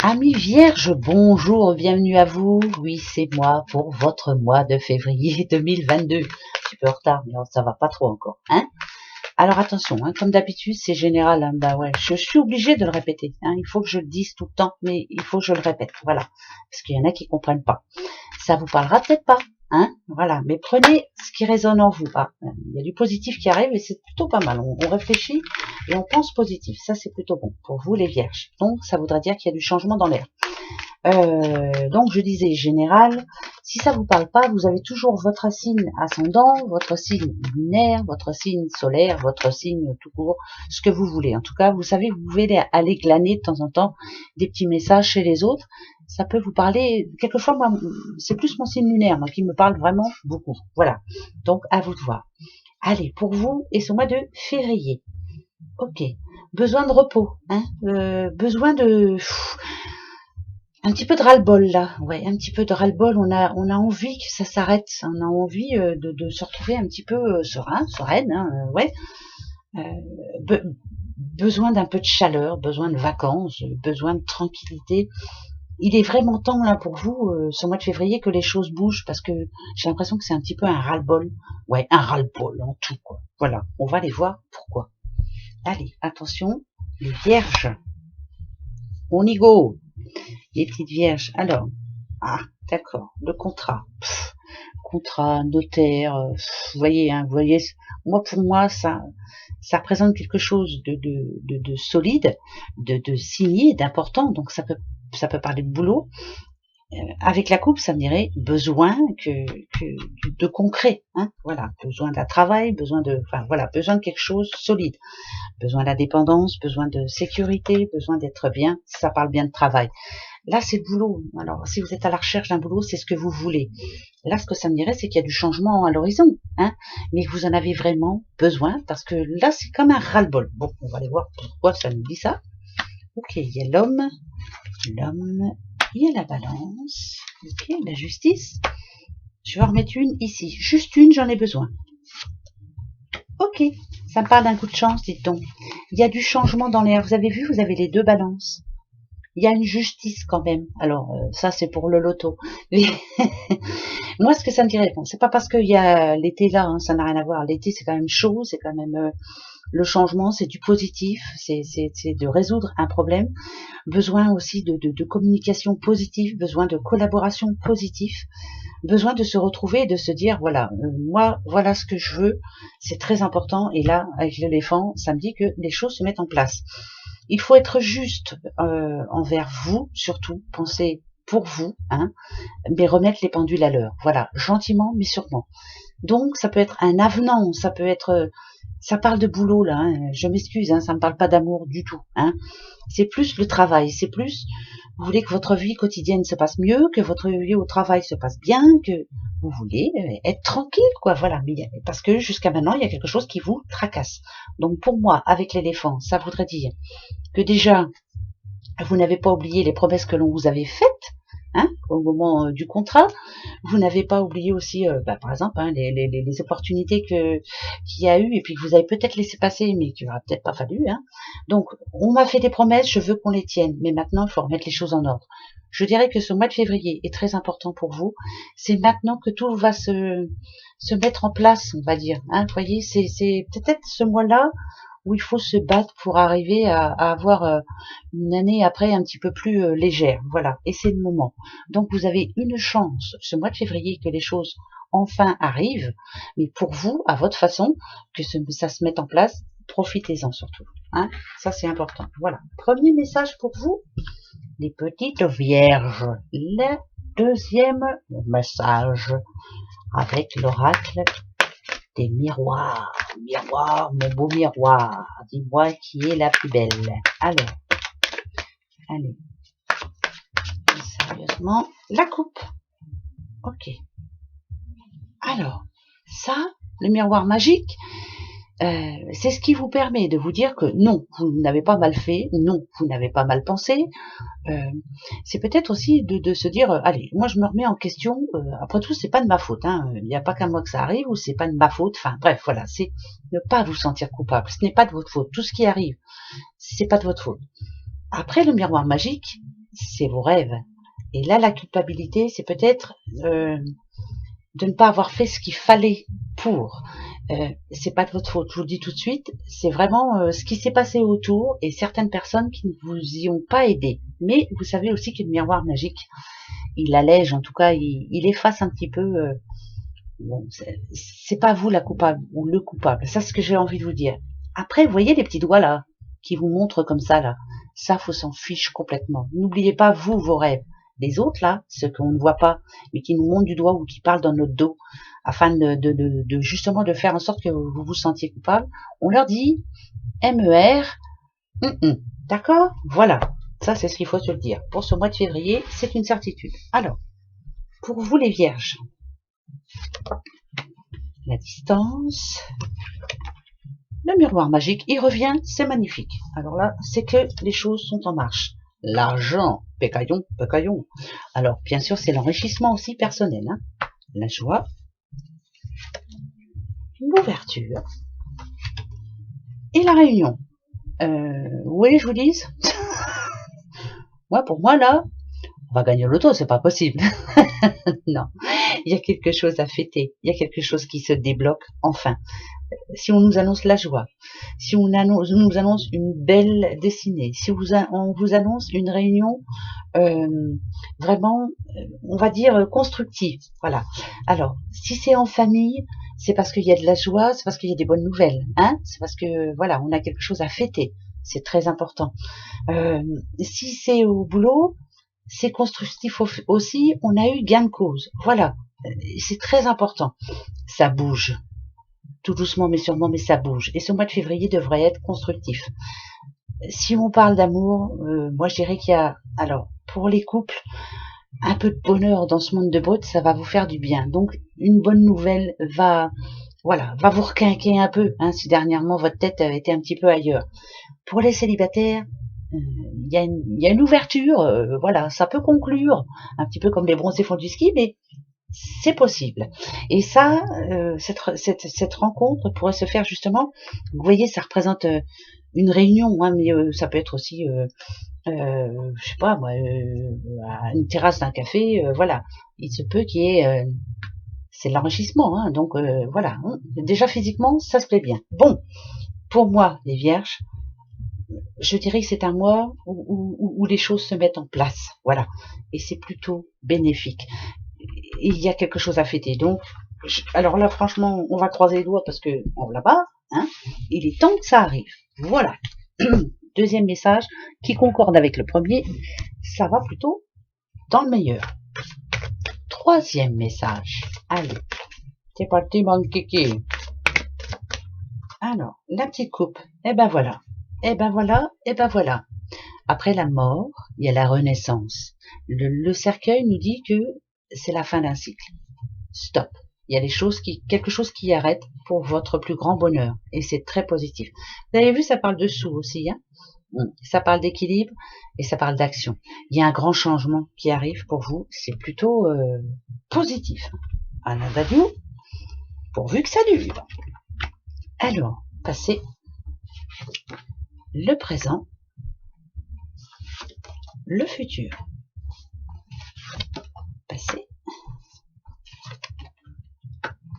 Amis vierges, bonjour, bienvenue à vous. Oui, c'est moi pour votre mois de février 2022. Un petit peu en retard, mais ça va pas trop encore, hein. Alors attention, hein, comme d'habitude, c'est général, hein, bah ouais, je suis obligée de le répéter, hein, il faut que je le dise tout le temps, mais il faut que je le répète, voilà, parce qu'il y en a qui comprennent pas. Ça vous parlera peut-être pas, hein, voilà, mais prenez ce qui résonne en vous. Ah, il y a du positif qui arrive et c'est plutôt pas mal. On réfléchit et on pense positif, ça c'est plutôt bon pour vous les vierges. Donc ça voudrait dire qu'il y a du changement dans l'air. Donc je disais général, si ça vous parle pas, vous avez toujours votre signe ascendant, votre signe lunaire, votre signe solaire, votre signe tout court, ce que vous voulez. En tout cas, vous savez, vous pouvez aller glaner de temps en temps des petits messages chez les autres. Ça peut vous parler, quelquefois, moi, c'est plus mon signe lunaire, moi, qui me parle vraiment beaucoup. Voilà. Donc, à vous de voir. Allez, pour vous, et ce mois de février. Ok. Besoin de repos, hein, besoin de... un petit peu de ras-le-bol là, ouais, un petit peu de ras-le-bol. On a envie que ça s'arrête. On a envie de se retrouver un petit peu sereine, hein, ouais. Be besoin d'un peu de chaleur, besoin de vacances, besoin de tranquillité. Il est vraiment temps là pour vous, ce mois de février, que les choses bougent parce que j'ai l'impression que c'est un petit peu un ras-le-bol. Ouais, un ras-le-bol en tout quoi. Voilà, on va aller voir pourquoi. Allez, attention, les vierges. On y go. Les petites vierges. Alors, d'accord, le contrat. Contrat, notaire, vous voyez, hein, vous voyez, moi pour moi ça représente quelque chose de solide, de signé, d'important. Donc ça peut parler de boulot. Avec la coupe, ça me dirait besoin de concret, hein, voilà, besoin d'un travail, besoin de quelque chose de solide, besoin d'indépendance, besoin de sécurité, besoin d'être bien. Ça parle bien de travail. Là, c'est le boulot. Alors, si vous êtes à la recherche d'un boulot, c'est ce que vous voulez. Là, ce que ça me dirait, c'est qu'il y a du changement à l'horizon, hein, mais que vous en avez vraiment besoin, parce que là, c'est comme un ras-le-bol. Bon, on va aller voir pourquoi ça nous dit ça. Ok, il y a l'homme, il y a la balance, ok, la justice. Je vais en remettre une ici. Juste une, j'en ai besoin. Ok, ça me parle d'un coup de chance, dites-donc. Il y a du changement dans l'air. Vous avez vu, vous avez les deux balances. Il y a une justice quand même. Alors, ça, c'est pour le loto. Mais moi, ce que ça me dirait, bon, c'est pas parce qu'il y a l'été là, hein, ça n'a rien à voir. L'été, c'est quand même chaud, c'est quand même le changement, c'est du positif, c'est de résoudre un problème. Besoin aussi de communication positive, besoin de collaboration positive, besoin de se retrouver et de se dire, voilà, moi, voilà ce que je veux, c'est très important. Et là, avec l'éléphant, ça me dit que les choses se mettent en place. Il faut être juste envers vous, surtout, pensez pour vous, hein, mais remettre les pendules à l'heure. Voilà, gentiment mais sûrement. Donc, ça peut être un avenant, ça peut être... ça parle de boulot, là, hein, je m'excuse, hein, ça ne me parle pas d'amour du tout. Hein. C'est plus le travail, c'est plus... Vous voulez que votre vie quotidienne se passe mieux, que votre vie au travail se passe bien, que vous voulez être tranquille, quoi, voilà. Parce que jusqu'à maintenant, il y a quelque chose qui vous tracasse. Donc, pour moi, avec l'éléphant, ça voudrait dire que déjà, vous n'avez pas oublié les promesses que l'on vous avait faites, hein, au moment du contrat. Vous n'avez pas oublié aussi, par exemple, hein, les opportunités qu'il y a eu et puis que vous avez peut-être laissé passer, mais qu'il n'aura peut-être pas fallu. Hein. Donc, on m'a fait des promesses, je veux qu'on les tienne, mais maintenant, il faut remettre les choses en ordre. Je dirais que ce mois de février est très important pour vous. C'est maintenant que tout va se mettre en place, on va dire. Hein. Vous voyez, c'est peut-être ce mois-là où il faut se battre pour arriver à avoir une année après un petit peu plus légère. Voilà, et c'est le moment. Donc vous avez une chance ce mois de février que les choses enfin arrivent, mais pour vous, à votre façon, que ça se mette en place, profitez-en surtout. Hein, ça c'est important. Voilà, premier message pour vous, les petites vierges. Le deuxième message avec l'oracle des miroirs. Miroir, mon beau miroir, dis-moi qui est la plus belle. Alors, allez, sérieusement, la coupe. Ok. Alors, ça, le miroir magique, c'est ce qui vous permet de vous dire que non, vous n'avez pas mal fait, non, vous n'avez pas mal pensé. C'est peut-être aussi de se dire, allez, moi je me remets en question, après tout c'est pas de ma faute, hein, il n'y a pas qu'à moi que ça arrive, ou c'est pas de ma faute, enfin bref, voilà, c'est ne pas vous sentir coupable, ce n'est pas de votre faute, tout ce qui arrive, c'est pas de votre faute. Après le miroir magique, c'est vos rêves. Et là, la culpabilité, c'est peut-être de ne pas avoir fait ce qu'il fallait pour. C'est pas de votre faute, je vous le dis tout de suite, c'est vraiment ce qui s'est passé autour et certaines personnes qui ne vous y ont pas aidé. Mais vous savez aussi que le miroir magique, il allège, en tout cas, il efface un petit peu. Bon, c'est pas vous la coupable ou le coupable. Ça, c'est ce que j'ai envie de vous dire. Après, vous voyez les petits doigts là, qui vous montrent comme ça là. Ça, faut s'en fiche complètement. N'oubliez pas, vous, vos rêves. Les autres là, ceux qu'on ne voit pas, mais qui nous montrent du doigt ou qui parlent dans notre dos, afin de justement de faire en sorte que vous vous sentiez coupable, on leur dit MER, d'accord? Voilà. Ça, c'est ce qu'il faut se le dire. Pour ce mois de février, c'est une certitude. Alors, pour vous les vierges, la distance, le miroir magique, il revient, c'est magnifique. Alors là, c'est que les choses sont en marche. L'argent, pécaillon, pécaillon. Alors, bien sûr, c'est l'enrichissement aussi personnel. Hein. La joie, l'ouverture et la réunion. Vous voyez, je vous dis, moi, pour moi, là, on va gagner au loto, c'est pas possible. Non, il y a quelque chose à fêter, il y a quelque chose qui se débloque, enfin. Si on nous annonce la joie, si on nous annonce une belle dessinée, si on vous annonce une réunion vraiment, on va dire, constructive, voilà. Alors, si c'est en famille, c'est parce qu'il y a de la joie, c'est parce qu'il y a des bonnes nouvelles, hein, c'est parce que, voilà, on a quelque chose à fêter, c'est très important. Si c'est au boulot, c'est constructif aussi, on a eu gain de cause, voilà, c'est très important. Ça bouge, tout doucement mais sûrement, mais ça bouge. Et ce mois de février devrait être constructif. Si on parle d'amour, moi je dirais qu'il y a, alors, pour les couples, un peu de bonheur dans ce monde de brut, ça va vous faire du bien. Donc, une bonne nouvelle va, voilà, va vous requinquer un peu, hein, si dernièrement votre tête était un petit peu ailleurs. Pour les célibataires, il y a une ouverture, voilà, ça peut conclure, un petit peu comme les bronzés font du ski, mais c'est possible. Et ça, cette rencontre pourrait se faire justement, vous voyez, ça représente une réunion, hein, mais ça peut être aussi, je sais pas moi, à une terrasse d'un café, voilà. Il se peut qu'il y ait, c'est de l'enrichissement, hein, donc voilà. Hein. Déjà physiquement, ça se plaît bien. Bon, pour moi, les vierges, je dirais que c'est un mois où les choses se mettent en place, voilà. Et c'est plutôt bénéfique. Il y a quelque chose à fêter. Donc, alors là, franchement, on va croiser les doigts parce que on là-bas, hein, il est temps que ça arrive. Voilà. Deuxième message qui concorde avec le premier, ça va plutôt dans le meilleur. Troisième message. Allez, c'est parti, mon kiki. Alors, la petite coupe. Eh ben voilà. Eh ben voilà. Eh ben voilà. Après la mort, il y a la renaissance. Le cercueil nous dit que c'est la fin d'un cycle. Stop. Il y a quelque chose qui arrête pour votre plus grand bonheur. Et c'est très positif. Vous avez vu, ça parle de sous aussi, hein. Ça parle d'équilibre et ça parle d'action. Il y a un grand changement qui arrive pour vous. C'est plutôt positif. Anadadiou, pourvu que ça dure. Alors, passez le présent, le futur. Passez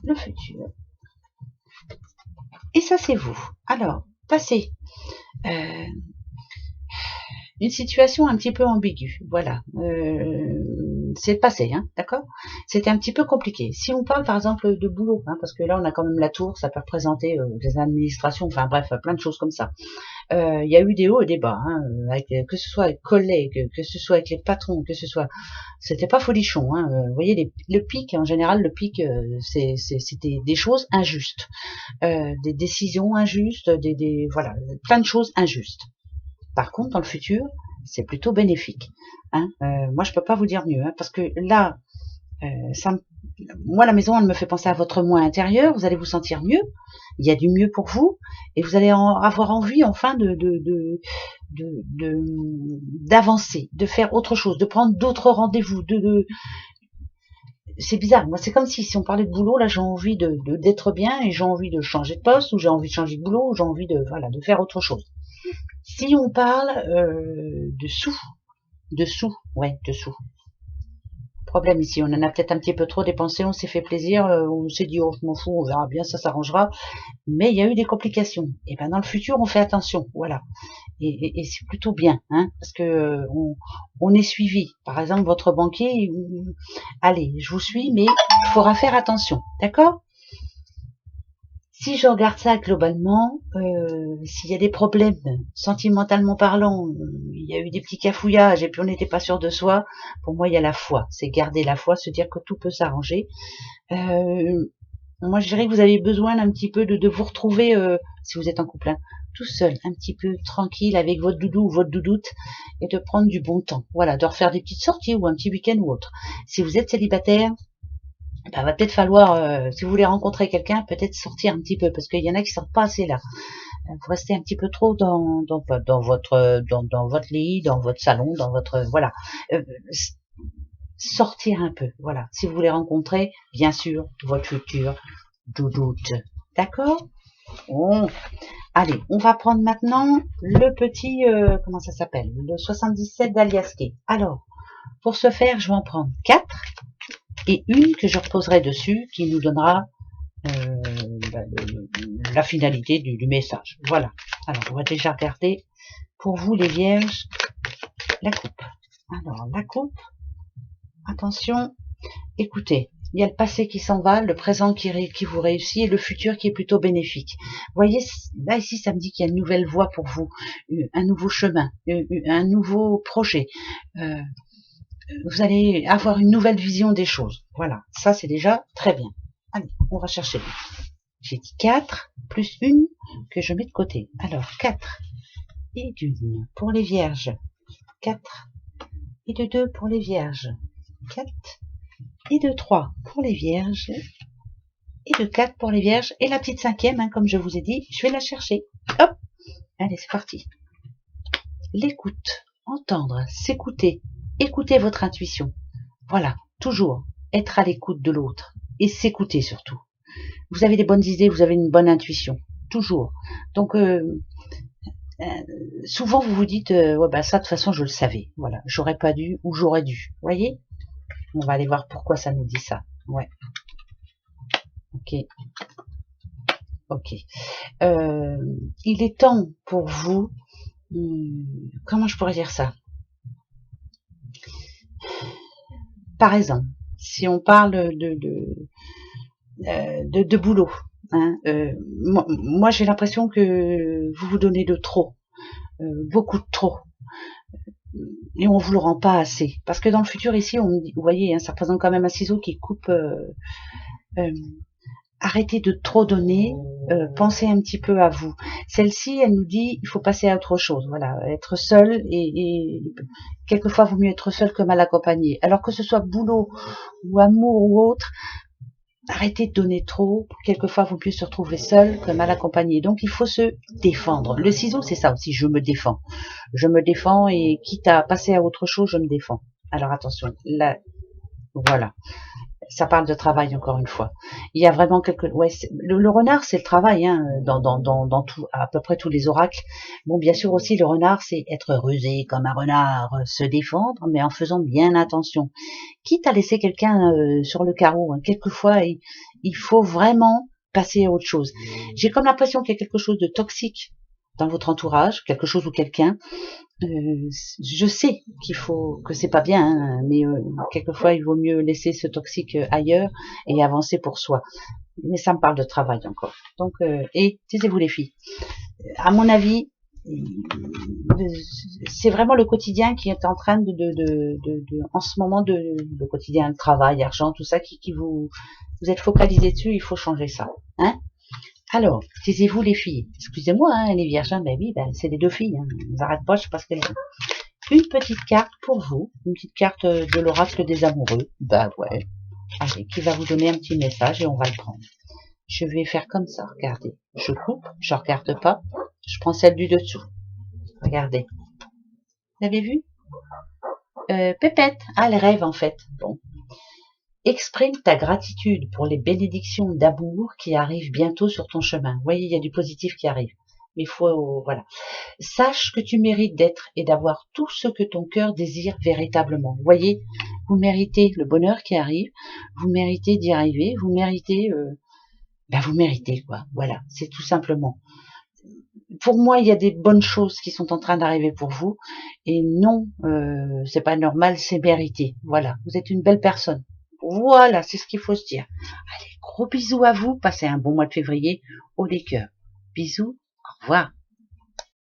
le futur. Et ça, c'est vous. Alors, passez. Une situation un petit peu ambiguë, voilà. C'est le passé, hein, d'accord. C'était un petit peu compliqué. Si on parle par exemple de boulot, hein, parce que là on a quand même la tour, ça peut représenter des administrations, enfin bref, plein de choses comme ça. Il y a eu des hauts et des bas, hein, avec, que ce soit avec collègues, que ce soit avec les patrons, que ce soit, c'était pas folichon. Hein, vous voyez, le pic, en général, le pic, c'était des choses injustes, des décisions injustes, voilà, plein de choses injustes. Par contre, dans le futur, c'est plutôt bénéfique. Hein. Moi, je peux pas vous dire mieux, hein, parce que là, moi, la maison, elle me fait penser à votre moi intérieur. Vous allez vous sentir mieux. Il y a du mieux pour vous, et vous allez avoir envie, enfin, d'avancer, de faire autre chose, de prendre d'autres rendez-vous. C'est bizarre. Moi, c'est comme si on parlait de boulot. Là, j'ai envie d'être bien, et j'ai envie de changer de poste, ou j'ai envie de changer de boulot, ou j'ai envie de faire autre chose. Si on parle de sous, Dessous, ouais, dessous. Problème ici, on en a peut-être un petit peu trop dépensé, on s'est fait plaisir, on s'est dit, oh, je m'en fous, on verra bien, ça s'arrangera. Mais il y a eu des complications. Et ben dans le futur, on fait attention, voilà. Et c'est plutôt bien, hein, parce que on est suivi. Par exemple, votre banquier, allez, je vous suis, mais il faudra faire attention, d'accord? Si je regarde ça globalement, s'il y a des problèmes, sentimentalement parlant, il y a eu des petits cafouillages et puis on n'était pas sûr de soi, pour moi il y a la foi. C'est garder la foi, se dire que tout peut s'arranger. Moi je dirais que vous avez besoin d'un petit peu de vous retrouver, si vous êtes en couple, hein, tout seul, un petit peu tranquille avec votre doudou ou votre doudoute et de prendre du bon temps. Voilà, de refaire des petites sorties ou un petit week-end ou autre. Si vous êtes célibataire, bah, va peut-être falloir, si vous voulez rencontrer quelqu'un, peut-être sortir un petit peu, parce qu'il y en a qui sortent pas assez là. Vous restez un petit peu trop dans votre lit, dans votre salon, dans votre voilà. Sortir un peu, voilà. Si vous voulez rencontrer, bien sûr, votre futur doudoute. D'accord? Bon. Allez, on va prendre maintenant le petit, comment ça s'appelle? Le 77 d'Aliasqué. Alors, pour ce faire, je vais en prendre 4. Et une que je reposerai dessus qui nous donnera la finalité du message. Voilà. Alors, on va déjà regarder pour vous les vierges la coupe. Alors, la coupe, attention, écoutez, il y a le passé qui s'en va, le présent qui vous réussit et le futur qui est plutôt bénéfique. Vous voyez, là ici, ça me dit qu'il y a une nouvelle voie pour vous, un nouveau chemin, un nouveau projet. Vous allez avoir une nouvelle vision des choses. Voilà, ça c'est déjà très bien. Allez, on va chercher. J'ai dit 4 plus une que je mets de côté. Alors 4 et d'une pour les vierges. 4 et de 2 pour les vierges. 4 et de 3 pour les vierges. Et de 4 pour les vierges. Et la petite cinquième, hein, comme je vous ai dit, je vais la chercher. Hop, allez, c'est parti. L'écoute, entendre, s'écouter. Écoutez votre intuition. Voilà, toujours être à l'écoute de l'autre et s'écouter surtout. Vous avez des bonnes idées, vous avez une bonne intuition, toujours. Donc souvent vous vous dites ouais bah ça de toute façon je le savais. Voilà, j'aurais pas dû ou j'aurais dû. Vous voyez? On va aller voir pourquoi ça nous dit ça. Ouais. Ok. Ok. Il est temps pour vous. Comment je pourrais dire ça? Par exemple, si on parle de boulot, hein, moi j'ai l'impression que vous vous donnez de trop, beaucoup de trop, et on vous le rend pas assez. Parce que dans le futur ici, on dit, vous voyez, hein, ça représente quand même un ciseau qui coupe. Arrêtez de trop donner, pensez un petit peu à vous. Celle-ci, elle nous dit, il faut passer à autre chose. Voilà, être seul et quelquefois vaut mieux être seul que mal accompagné. Alors que ce soit boulot ou amour ou autre, arrêtez de donner trop. Quelquefois vaut mieux se retrouver seul que mal accompagné. Donc il faut se défendre. Le ciseau, c'est ça aussi. Je me défends. Je me défends et quitte à passer à autre chose, je me défends. Alors attention, là, voilà. Ça parle de travail encore une fois. Il y a vraiment le renard c'est le travail hein, dans tout à peu près tous les oracles. Bon bien sûr aussi le renard c'est être rusé comme un renard, se défendre mais en faisant bien attention. Quitte à laisser quelqu'un sur le carreau, hein, quelquefois il faut vraiment passer à autre chose. J'ai comme l'impression qu'il y a quelque chose de toxique dans votre entourage, quelque chose ou quelqu'un. Je sais que c'est pas bien, hein, mais quelquefois il vaut mieux laisser ce toxique ailleurs et avancer pour soi. Mais ça me parle de travail encore. Donc, et taisez-vous les filles. À mon avis, c'est vraiment le quotidien qui est en train en ce moment le quotidien, le travail, l'argent, tout ça qui vous êtes focalisé dessus. Il faut changer ça, hein. Alors, taisez-vous les filles. Excusez-moi, hein, les vierges, ben oui, ben, c'est les deux filles. Hein. On n'arrête pas, je sais pas ce qu'elles ont. Une petite carte pour vous, une petite carte de l'oracle des amoureux. Bah ouais. Allez, qui va vous donner un petit message et on va le prendre. Je vais faire comme ça, regardez. Je coupe, je regarde pas. Je prends celle du dessous. Regardez. Vous avez vu? Pépette. Ah, les rêves en fait. Bon. Exprime ta gratitude pour les bénédictions d'amour qui arrivent bientôt sur ton chemin. Vous voyez, il y a du positif qui arrive. Mais il faut, voilà. Sache que tu mérites d'être et d'avoir tout ce que ton cœur désire véritablement. Vous voyez, vous méritez le bonheur qui arrive, vous méritez d'y arriver, vous méritez, vous méritez quoi. Voilà, c'est tout simplement. Pour moi, il y a des bonnes choses qui sont en train d'arriver pour vous, et non, c'est pas normal, c'est mérité. Voilà, vous êtes une belle personne. Voilà, c'est ce qu'il faut se dire. Allez, gros bisous à vous, passez un bon mois de février, haut les cœurs. Bisous, au revoir.